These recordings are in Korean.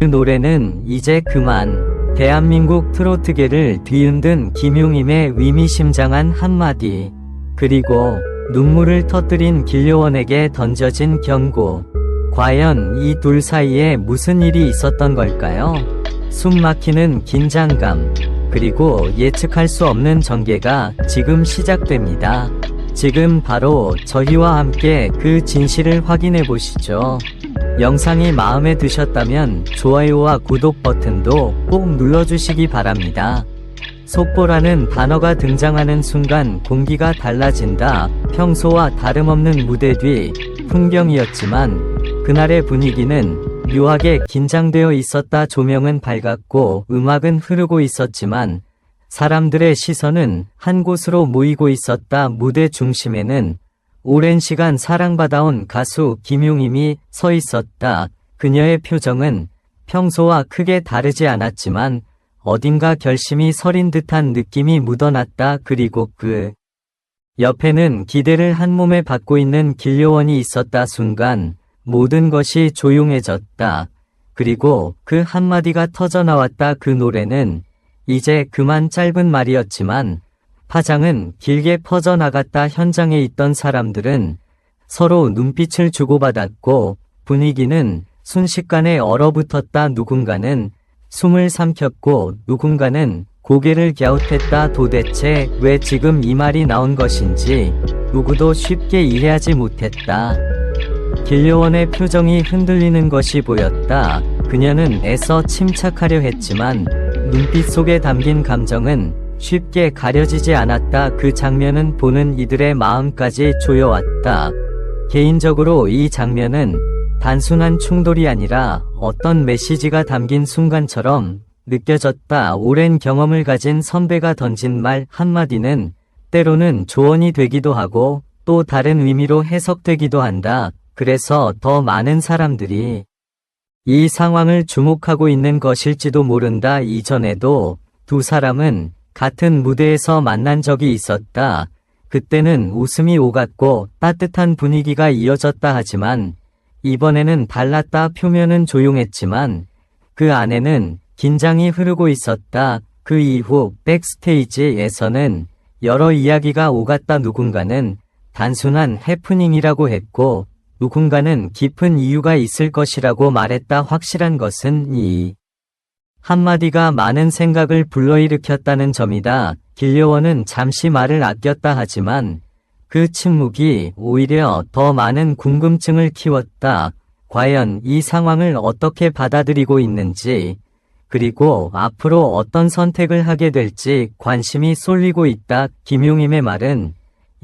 그 노래는 이제 그만. 대한민국 트로트계를 뒤흔든 김용임의 위미심장한 한마디. 그리고 눈물을 터뜨린 길료원에게 던져진 경고. 과연 이 둘 사이에 무슨 일이 있었던 걸까요? 숨 막히는 긴장감, 그리고 예측할 수 없는 전개가 지금 시작됩니다. 지금 바로 저희와 함께 그 진실을 확인해 보시죠. 영상이 마음에 드셨다면 좋아요와 구독 버튼도 꼭 눌러주시기 바랍니다. 속보라는 단어가 등장하는 순간 공기가 달라진다. 평소와 다름없는 무대 뒤 풍경이었지만 그날의 분위기는 묘하게 긴장되어 있었다. 조명은 밝았고 음악은 흐르고 있었지만 사람들의 시선은 한 곳으로 모이고 있었다. 무대 중심에는 오랜 시간 사랑받아온 가수 김용임이 서 있었다. 그녀의 표정은 평소와 크게 다르지 않았지만 어딘가 결심이 서린 듯한 느낌이 묻어났다. 그리고 그 옆에는 기대를 한 몸에 받고 있는 길료원이 있었다. 순간 모든 것이 조용해졌다. 그리고 그 한마디가 터져나왔다. 그 노래는 이제 그만. 짧은 말이었지만 파장은 길게 퍼져나갔다. 현장에 있던 사람들은 서로 눈빛을 주고받았고 분위기는 순식간에 얼어붙었다. 누군가는 숨을 삼켰고 누군가는 고개를 갸웃했다. 도대체 왜 지금 이 말이 나온 것인지 누구도 쉽게 이해하지 못했다. 길료원의 표정이 흔들리는 것이 보였다. 그녀는 애써 침착하려 했지만 눈빛 속에 담긴 감정은 쉽게 가려지지 않았다. 그 장면은 보는 이들의 마음까지 조여왔다. 개인적으로 이 장면은 단순한 충돌이 아니라 어떤 메시지가 담긴 순간처럼 느껴졌다. 오랜 경험을 가진 선배가 던진 말 한마디는 때로는 조언이 되기도 하고 또 다른 의미로 해석되기도 한다. 그래서 더 많은 사람들이 이 상황을 주목하고 있는 것일지도 모른다. 이전에도 두 사람은 같은 무대에서 만난 적이 있었다. 그때는 웃음이 오갔고 따뜻한 분위기가 이어졌다. 하지만 이번에는 달랐다. 표면은 조용했지만 그 안에는 긴장이 흐르고 있었다. 그 이후 백스테이지에서는 여러 이야기가 오갔다. 누군가는 단순한 해프닝이라고 했고 누군가는 깊은 이유가 있을 것이라고 말했다. 확실한 것은 이 한마디가 많은 생각을 불러일으켰다는 점이다. 길료원은 잠시 말을 아꼈다. 하지만 그 침묵이 오히려 더 많은 궁금증을 키웠다. 과연 이 상황을 어떻게 받아들이고 있는지, 그리고 앞으로 어떤 선택을 하게 될지 관심이 쏠리고 있다. 김용임의 말은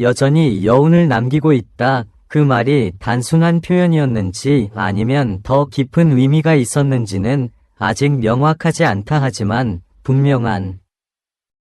여전히 여운을 남기고 있다. 그 말이 단순한 표현이었는지 아니면 더 깊은 의미가 있었는지는 아직 명확하지 않다. 하지만 분명한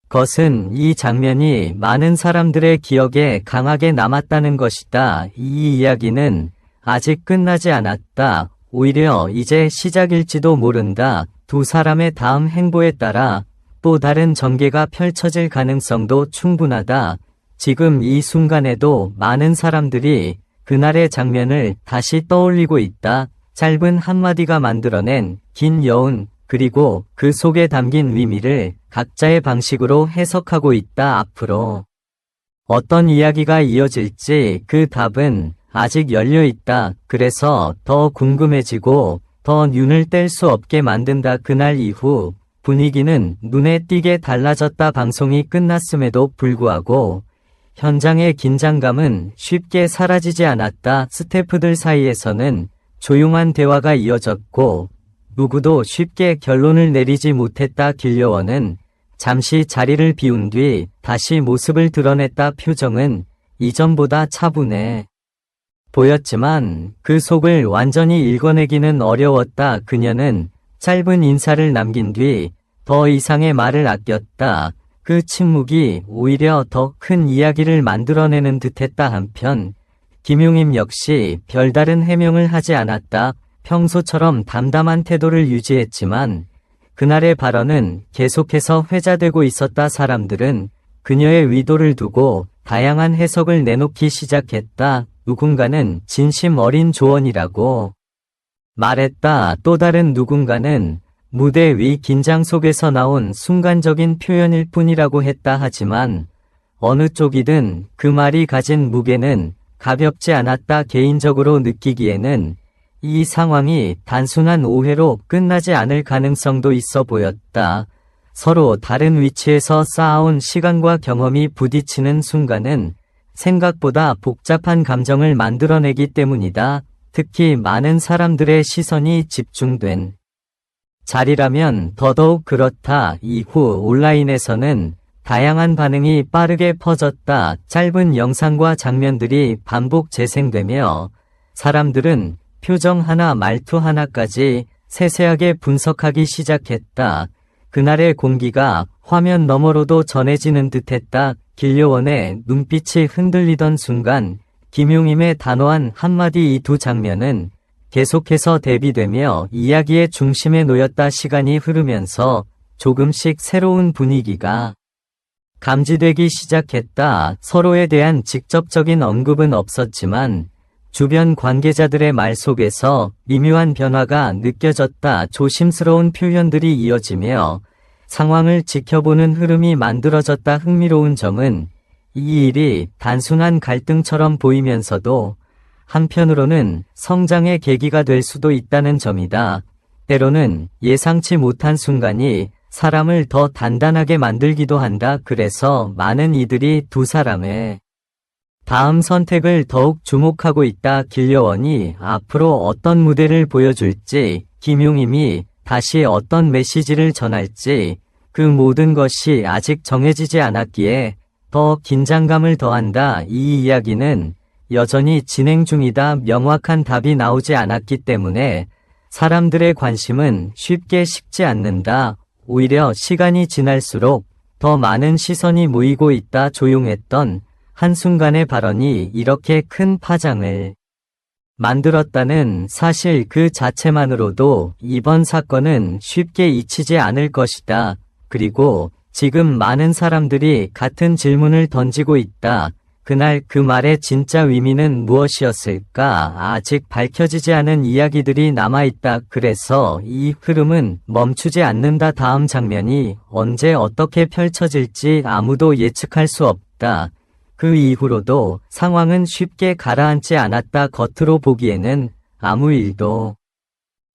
것은 이 장면이 많은 사람들의 기억에 강하게 남았다는 것이다. 이 이야기는 아직 끝나지 않았다. 오히려 이제 시작일지도 모른다. 두 사람의 다음 행보에 따라 또 다른 전개가 펼쳐질 가능성도 충분하다. 지금 이 순간에도 많은 사람들이 그날의 장면을 다시 떠올리고 있다. 짧은 한마디가 만들어낸 긴 여운, 그리고 그 속에 담긴 의미를 각자의 방식으로 해석하고 있다. 앞으로 어떤 이야기가 이어질지 그 답은 아직 열려 있다. 그래서 더 궁금해지고 더 눈을 뗄 수 없게 만든다. 그날 이후 분위기는 눈에 띄게 달라졌다. 방송이 끝났음에도 불구하고 현장의 긴장감은 쉽게 사라지지 않았다. 스태프들 사이에서는 조용한 대화가 이어졌고 누구도 쉽게 결론을 내리지 못했다. 길료원은 잠시 자리를 비운 뒤 다시 모습을 드러냈다. 표정은 이전보다 차분해 보였지만 그 속을 완전히 읽어내기는 어려웠다. 그녀는 짧은 인사를 남긴 뒤 더 이상의 말을 아꼈다. 그 침묵이 오히려 더 큰 이야기를 만들어내는 듯했다. 한편 김용임 역시 별다른 해명을 하지 않았다. 평소처럼 담담한 태도를 유지했지만 그날의 발언은 계속해서 회자되고 있었다. 사람들은 그녀의 의도를 두고 다양한 해석을 내놓기 시작했다. 누군가는 진심 어린 조언이라고, 말했다. 또 다른 누군가는 무대 위 긴장 속에서 나온 순간적인 표현일 뿐이라고 했다. 하지만 어느 쪽이든 그 말이 가진 무게는 가볍지 않았다. 개인적으로 느끼기에는 이 상황이 단순한 오해로 끝나지 않을 가능성도 있어 보였다. 서로 다른 위치에서 쌓아온 시간과 경험이 부딪히는 순간은 생각보다 복잡한 감정을 만들어내기 때문이다. 특히 많은 사람들의 시선이 집중된 자리라면 더더욱 그렇다. 이후 온라인에서는 다양한 반응이 빠르게 퍼졌다. 짧은 영상과 장면들이 반복 재생되며 사람들은 표정 하나, 말투 하나까지 세세하게 분석하기 시작했다. 그날의 공기가 화면 너머로도 전해지는 듯했다. 길려원의 눈빛이 흔들리던 순간 김용임의 단호한 한마디, 이 두 장면은 계속해서 대비되며 이야기의 중심에 놓였다. 시간이 흐르면서 조금씩 새로운 분위기가 감지되기 시작했다. 서로에 대한 직접적인 언급은 없었지만 주변 관계자들의 말 속에서 미묘한 변화가 느껴졌다. 조심스러운 표현들이 이어지며 상황을 지켜보는 흐름이 만들어졌다. 흥미로운 점은 이 일이 단순한 갈등처럼 보이면서도 한편으로는 성장의 계기가 될 수도 있다는 점이다. 때로는 예상치 못한 순간이 사람을 더 단단하게 만들기도 한다. 그래서 많은 이들이 두 사람의 다음 선택을 더욱 주목하고 있다. 길려원이 앞으로 어떤 무대를 보여줄지, 김용임이 다시 어떤 메시지를 전할지, 그 모든 것이 아직 정해지지 않았기에 더 긴장감을 더한다. 이 이야기는 여전히 진행 중이다. 명확한 답이 나오지 않았기 때문에 사람들의 관심은 쉽게 식지 않는다. 오히려 시간이 지날수록 더 많은 시선이 모이고 있다. 조용했던 한순간의 발언이 이렇게 큰 파장을 만들었다는 사실 그 자체만으로도 이번 사건은 쉽게 잊히지 않을 것이다. 그리고 지금 많은 사람들이 같은 질문을 던지고 있다. 그날 그 말의 진짜 의미는 무엇이었을까? 아직 밝혀지지 않은 이야기들이 남아있다. 그래서 이 흐름은 멈추지 않는다. 다음 장면이 언제 어떻게 펼쳐질지 아무도 예측할 수 없다. 그 이후로도 상황은 쉽게 가라앉지 않았다. 겉으로 보기에는 아무 일도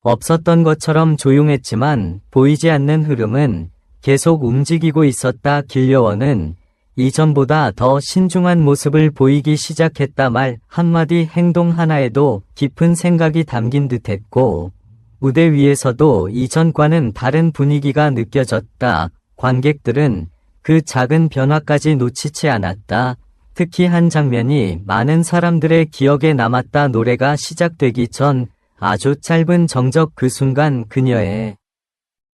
없었던 것처럼 조용했지만 보이지 않는 흐름은 계속 움직이고 있었다. 길려원은 이전보다 더 신중한 모습을 보이기 시작했다. 말 한마디, 행동 하나에도 깊은 생각이 담긴 듯했고 무대 위에서도 이전과는 다른 분위기가 느껴졌다. 관객들은 그 작은 변화까지 놓치지 않았다. 특히 한 장면이 많은 사람들의 기억에 남았다. 노래가 시작되기 전 아주 짧은 정적, 그 순간 그녀의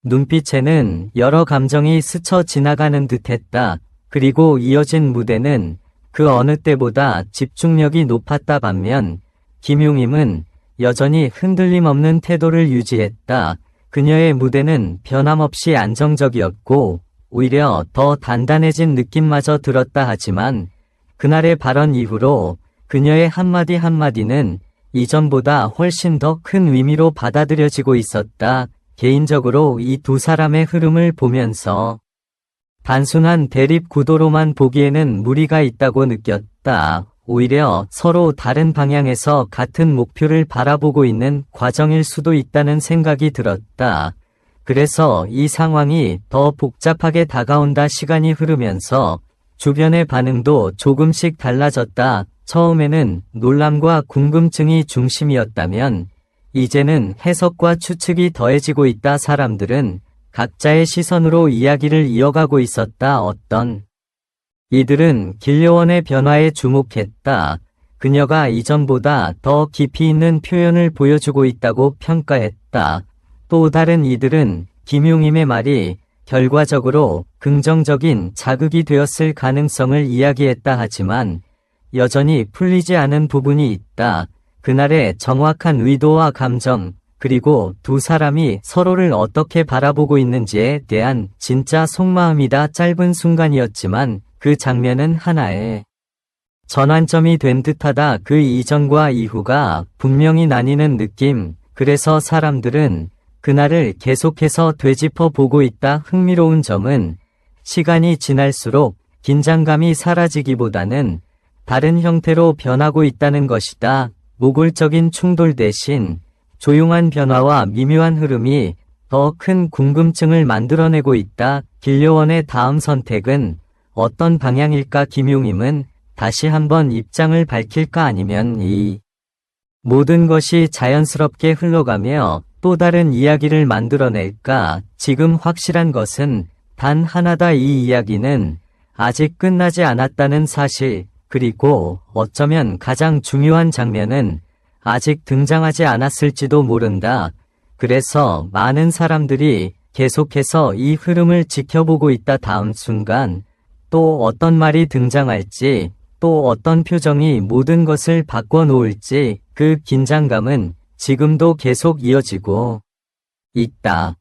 눈빛에는 여러 감정이 스쳐 지나가는 듯했다. 그리고 이어진 무대는 그 어느 때보다 집중력이 높았다. 반면 김용임은 여전히 흔들림 없는 태도를 유지했다. 그녀의 무대는 변함없이 안정적이었고 오히려 더 단단해진 느낌마저 들었다. 하지만 그날의 발언 이후로 그녀의 한마디 한마디는 이전보다 훨씬 더 큰 의미로 받아들여지고 있었다. 개인적으로 이 두 사람의 흐름을 보면서 단순한 대립 구도로만 보기에는 무리가 있다고 느꼈다. 오히려 서로 다른 방향에서 같은 목표를 바라보고 있는 과정일 수도 있다는 생각이 들었다. 그래서 이 상황이 더 복잡하게 다가온다. 시간이 흐르면서 주변의 반응도 조금씩 달라졌다. 처음에는 놀람과 궁금증이 중심이었다면 이제는 해석과 추측이 더해지고 있다. 사람들은 각자의 시선으로 이야기를 이어가고 있었다. 어떤 이들은 길려원의 변화에 주목했다. 그녀가 이전보다 더 깊이 있는 표현을 보여주고 있다고 평가했다. 또 다른 이들은 김용임의 말이 결과적으로 긍정적인 자극이 되었을 가능성을 이야기했다. 하지만 여전히 풀리지 않은 부분이 있다. 그날의 정확한 의도와 감정, 그리고 두 사람이 서로를 어떻게 바라보고 있는지에 대한 진짜 속마음이다. 짧은 순간이었지만 그 장면은 하나의 전환점이 된 듯하다. 그 이전과 이후가 분명히 나뉘는 느낌. 그래서 사람들은 그날을 계속해서 되짚어 보고 있다. 흥미로운 점은 시간이 지날수록 긴장감이 사라지기보다는 다른 형태로 변하고 있다는 것이다. 모굴적인 충돌 대신 조용한 변화와 미묘한 흐름이 더 큰 궁금증을 만들어내고 있다. 길려원의 다음 선택은 어떤 방향일까? 김용임은 다시 한번 입장을 밝힐까? 아니면 이 모든 것이 자연스럽게 흘러가며 또 다른 이야기를 만들어낼까? 지금 확실한 것은 단 하나다. 이 이야기는 아직 끝나지 않았다는 사실, 그리고 어쩌면 가장 중요한 장면은 아직 등장하지 않았을지도 모른다. 그래서 많은 사람들이 계속해서 이 흐름을 지켜보고 있다. 다음 순간 또 어떤 말이 등장할지, 또 어떤 표정이 모든 것을 바꿔놓을지 그 긴장감은 지금도 계속 이어지고 있다.